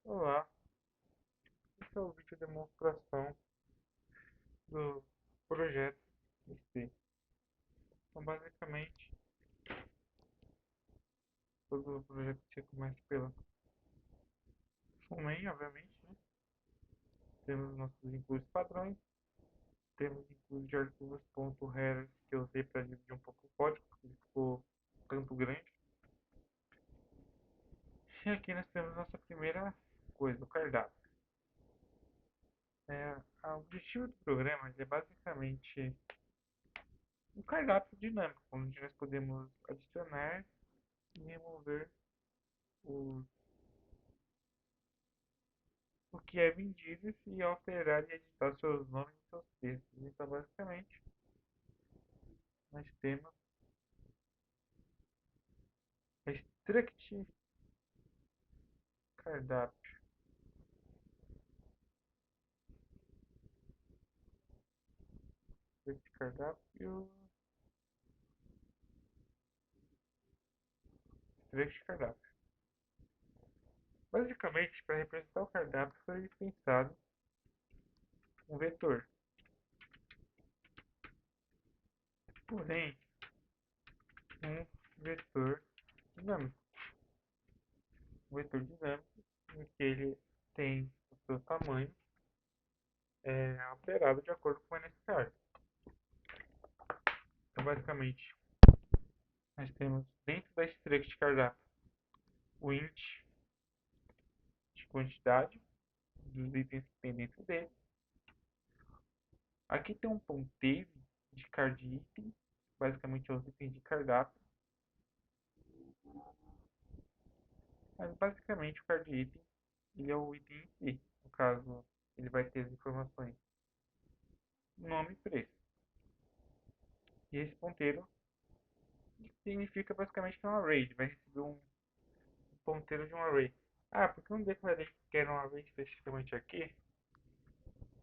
Olá, esse é o vídeo de demonstração do projeto em si. Então, basicamente, todo o projeto em si começa pela main, obviamente, né? Temos nossos inclusos padrões, temos inclusos de arquivos.headers que eu usei para dividir um pouco o código, porque ele ficou tanto grande. E aqui nós temos nossa primeira coisa, o cardápio. O objetivo do programa é basicamente um cardápio dinâmico, onde nós podemos adicionar e remover os o que é vendido e alterar e editar seus nomes e seus textos. Então, basicamente, nós temos a Struct Cardápio. Struct Cardápio. Struct Cardápio. Basicamente, para representar o cardápio foi pensado um vetor. Porém, um vetor dinâmico. Um vetor dinâmico em que ele tem o seu tamanho alterado de acordo com o necessário. Então, basicamente, nós temos dentro da struct cardápio o int de quantidade dos itens que tem dentro dele. Aqui tem um ponteiro de card item, basicamente é os itens de cardápio. Mas basicamente o card item ele é o item em si. No caso, ele vai ter as informações nome e preço. E esse ponteiro significa basicamente que é um array. Ele vai receber um ponteiro de um array. Ah, porque eu não declarei que era um array especificamente aqui?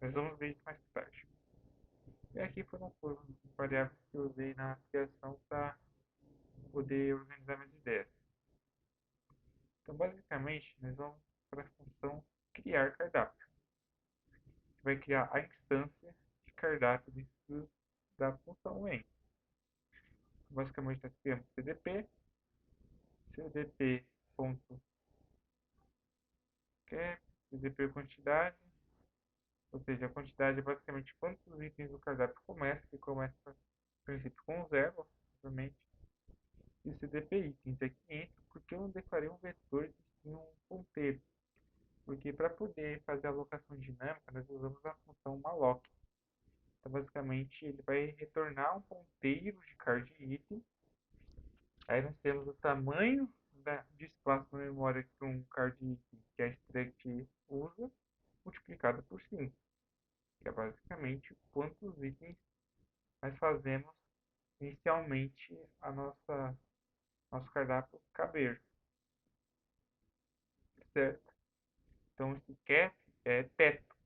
Nós vamos ver isso mais tarde. E aqui foram variáveis que eu usei na criação para poder organizar minhas ideias. Então, basicamente, nós vamos para a função criar cardápio. Que vai criar a instância de cardápio dentro da função main. Basicamente, nós criamos CDP, CDP ponto cap, CDP quantidade, ou seja, a quantidade é basicamente quantos itens do cardápio começa, que começa, a princípio, com zero, obviamente, e o CDP itens aqui entra porque eu não declarei um vetor e um ponteiro. Porque para poder fazer a alocação dinâmica, nós usamos a função malloc. Então, basicamente, ele vai retornar um ponteiro de card item. Aí nós temos o tamanho de espaço na memória que um card item que a struct usa, multiplicado por 5, que é basicamente quantos itens nós fazemos inicialmente a nosso cardápio caber, certo? Então, esse cap é teto,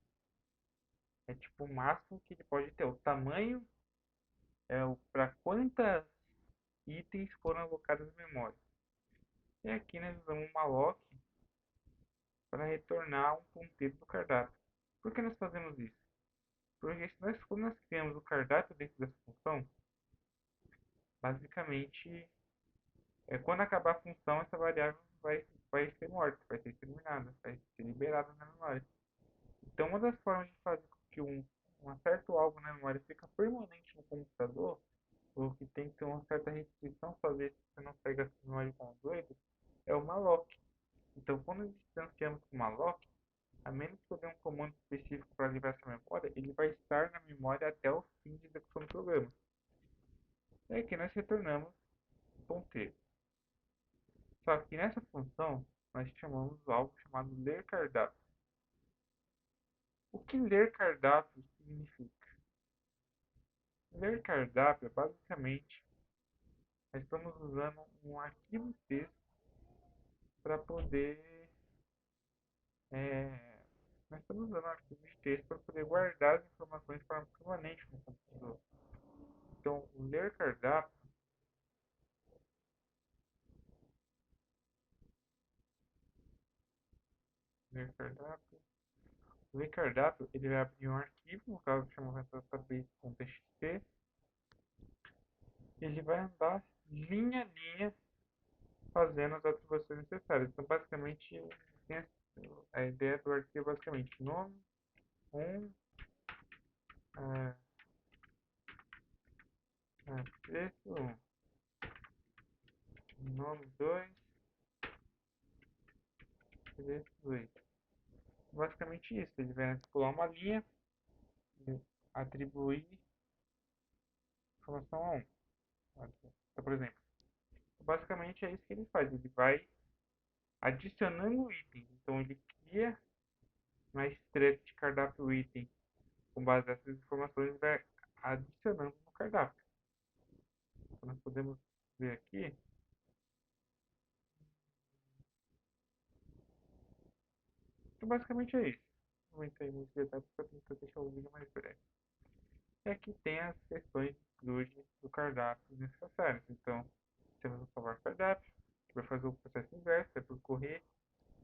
é tipo o máximo que ele pode ter. O tamanho é para quantas itens foram alocados na memória. E aqui nós usamos um malloc para retornar um ponteiro do cardápio. Por que nós fazemos isso? Porque quando nós criamos o cardápio dentro dessa função, basicamente, quando acabar a função, essa variável vai ser morta, vai ser terminada, vai ser liberada na memória. Então, uma das formas de fazer com que um certo algo na memória fica permanente no computador, ou que tem que ter uma certa restrição para ver se você não pega essa memória com doido, é o malloc. Então, quando distanciamos com o malloc, a menos que eu dê um comando específico para livrar essa memória, ele vai estar na memória até o fim de execução do programa. E aqui nós retornamos ponteiro. Só que nessa função, nós chamamos algo chamado ler cardápio. O que ler cardápio significa? Ler cardápio é basicamente nós estamos usando um arquivo texto para poder é, nós estamos usando um arquivo de texto para poder guardar as informações de forma permanente no computador. Então, o ler cardápio ver cardápio. O ver cardápio, ele vai abrir um arquivo, no caso chama database.txt. Ele vai andar linha a linha fazendo as atribuições necessárias. Então, basicamente, a ideia do arquivo é basicamente nome 1, preço 1, nome 2, preço 2. Basicamente isso, ele vai pular uma linha e atribuir informação a 1. Então, por exemplo, basicamente é isso que ele faz, ele vai adicionando itens. Então ele cria uma estrela de cardápio item com base nessas informações e vai adicionando no cardápio. Então, nós podemos ver aqui. Então basicamente é isso. Não vou entrar em muitos detalhes para tentar deixar o vídeo mais breve. E aqui tem as questões do cardápio necessárias. Então, temos o salvar cardápio, que vai fazer o processo inverso, vai percorrer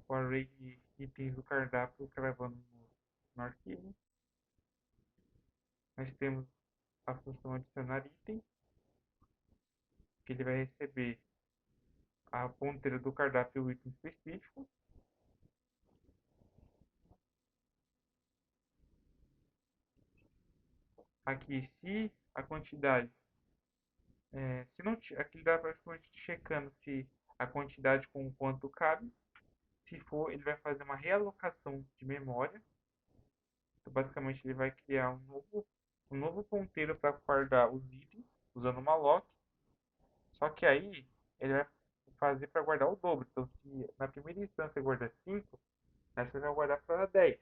o array de itens do cardápio gravando no arquivo. Nós temos a função adicionar item, que ele vai receber a ponteira do cardápio e o item específico. Aqui, se a quantidade, se não, aqui ele dá praticamente checando se a quantidade com o quanto cabe. Se for, ele vai fazer uma realocação de memória. Então, basicamente, ele vai criar um novo ponteiro para guardar os itens, usando uma lock. Só que aí, ele vai fazer para guardar o dobro. Então, se na primeira instância guarda 5, nessa ele vai guardar para 10.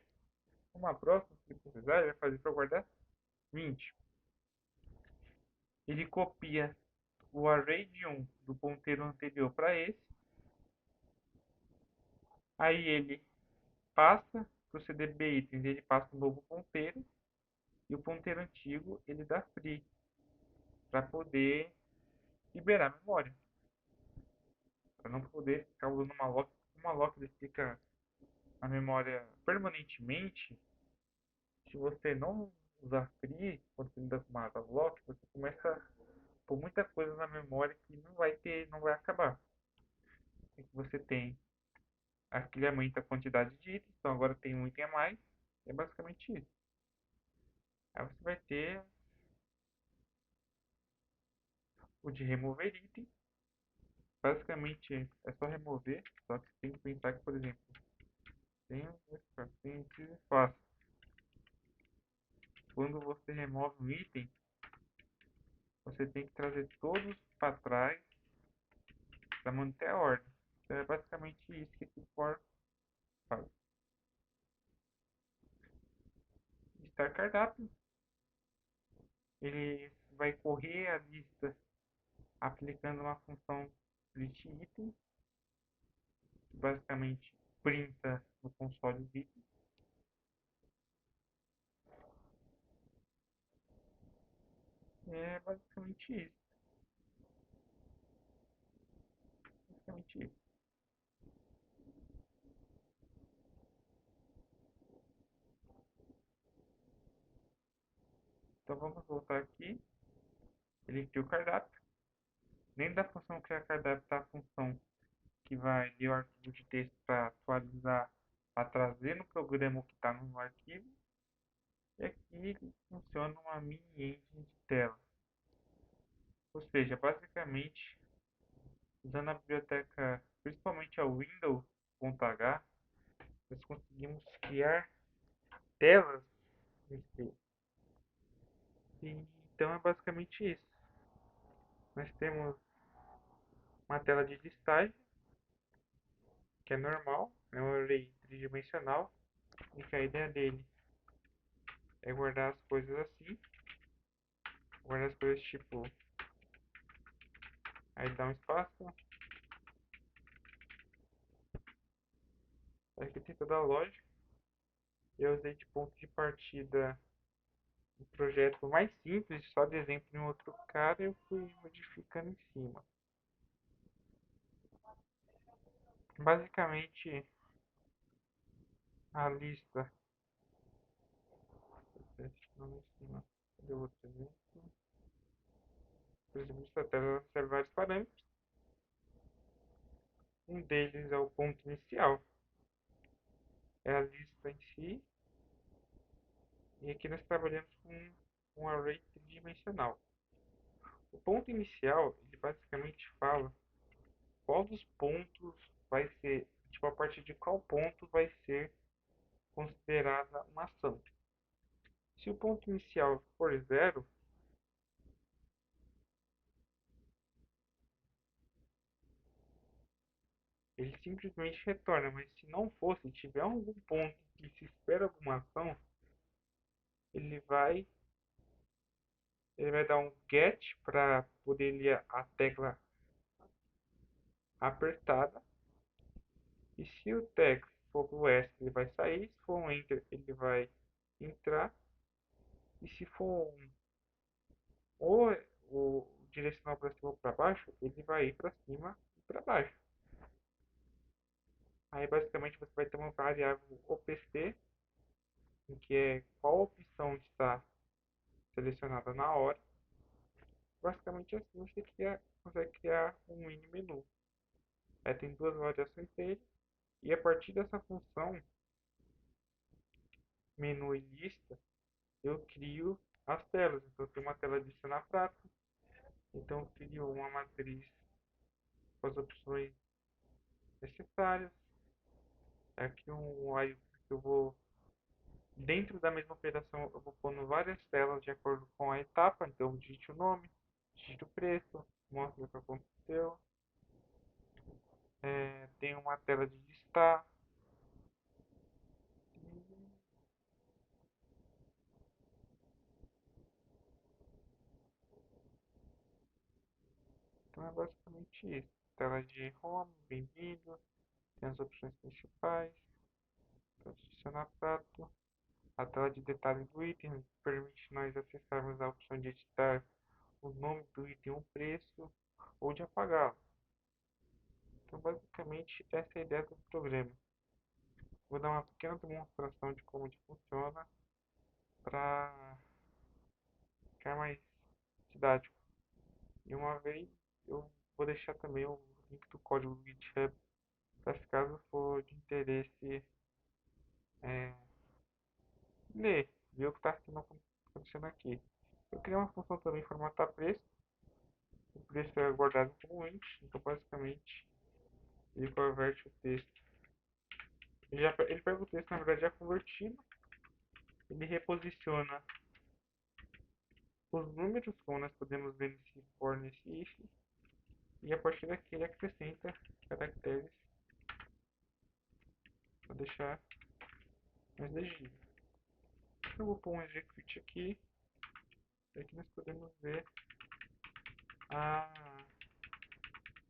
Uma próxima, se precisar, ele vai fazer para guardar 20. Ele copia o array de 1 do ponteiro anterior para esse. Aí ele passa para o CDB itens, ele passa um novo ponteiro. E o ponteiro antigo ele dá free para poder liberar a memória. Para não poder ficar usando uma lock. Uma lock ele fica na memória permanentemente. Se você não usar free, quando você lida com uma lock, você começa a pôr muita coisa na memória que não vai acabar. Você tem aqui ele aumenta a quantidade de itens, então agora tem um item a mais. É basicamente isso. Aí você vai ter o de remover item. Basicamente é só remover, só que você tem que pensar que, por exemplo, tem um espaço. Quando você remove um item, você tem que trazer todos para trás para manter a ordem. Então é basicamente isso que esse for faz. Listar cardápio, ele vai correr a lista aplicando uma função split item, que basicamente printa no console os itens. É basicamente isso. Basicamente isso. Então vamos voltar aqui. Ele cria o cardápio. Dentro da função criar cardápio está a função que vai ler o arquivo de texto para atualizar, para trazer no programa o que está no arquivo. E aqui funciona uma mini engine de tela. Ou seja, basicamente, usando a biblioteca, principalmente a Windows.h, nós conseguimos criar telas. Então é basicamente isso. Nós temos uma tela de listagem, que é normal, é um array tridimensional, e que a ideia dele é guardar as coisas assim, guardar as coisas tipo, aí dá um espaço, aqui tem toda a lógica. Eu usei de ponto de partida um projeto mais simples, só de exemplo em outro cara, eu fui modificando em cima. Basicamente, a lista. Não em cima. Cadê o outro exemplo? Por exemplo, essa tela serve vários parâmetros. Um deles é o ponto inicial, é a lista em si. E aqui nós trabalhamos com um array tridimensional. O ponto inicial, ele basicamente fala qual dos pontos vai ser, tipo, a partir de qual ponto vai ser considerada uma ação. Se o ponto inicial for zero, ele simplesmente retorna, mas se não for, se tiver algum ponto que se espera alguma ação, ele vai ele vai dar um get para poder ler a tecla apertada. E se o text for o S, ele vai sair. Se for um enter, ele vai entrar. E se for ou o direcional para cima ou para baixo, ele vai ir para cima e para baixo. Aí basicamente você vai ter uma variável OPC, em que é qual opção está selecionada na hora. Basicamente assim você consegue criar um mini menu. Aí tem duas variações dele. E a partir dessa função, menu e lista, eu crio as telas. Então, eu tenho uma tela de adicionar prato. Então, eu crio uma matriz com as opções necessárias. Aqui aí eu vou, dentro da mesma operação, eu vou pondo várias telas de acordo com a etapa. Então, eu digito o nome, digito o preço, mostro o que aconteceu. Tem uma tela de listar. Então, é basicamente isso. Tela de home, bem-vindo. Tem as opções principais. Adicionar prato. A tela de detalhes do item permite nós acessarmos a opção de editar o nome do item, o preço ou de apagá-lo. Então, basicamente, essa é a ideia do programa. Vou dar uma pequena demonstração de como ele funciona para ficar mais didático. E uma vez eu vou deixar também o link do código do GitHub para se caso for de interesse é, ler, ver o que está acontecendo aqui. Eu criei uma função também formatar preço. O preço é guardado como int, então basicamente ele converte o texto. Ele pega o texto, na verdade, já convertido, ele reposiciona os números, como nós podemos ver nesse for, nesse if, e a partir daqui ele acrescenta caracteres para deixar mais legível. Eu vou pôr um execute aqui, e aqui nós podemos ver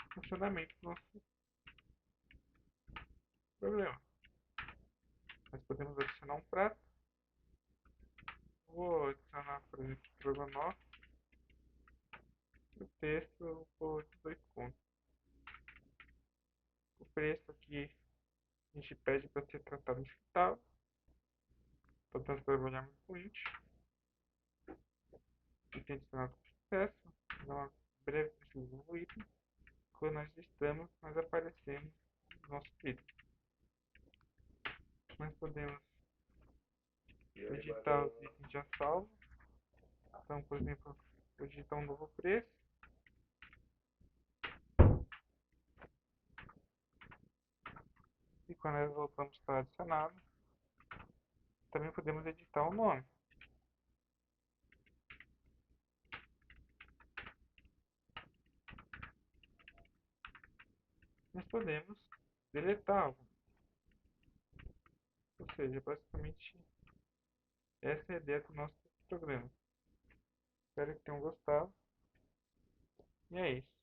o funcionamento do nosso programa. Nós podemos adicionar um prato. Vou adicionar, por exemplo, estrogonofe. O texto eu vou 18 contos. O preço aqui a gente pede para ser tratado em centavos. Então nós trabalhamos com int. Item adicionado com sucesso. Dá uma breve descrição do item. Quando nós listamos, nós aparecemos no nosso item. Nós podemos editar os itens já salvos. Então, por exemplo, vou digitar um novo preço. E quando nós voltamos para adicionado, também podemos editar o nome. Nós podemos deletar algo. Ou seja, basicamente essa é a ideia do nosso programa. Espero que tenham gostado. E é isso.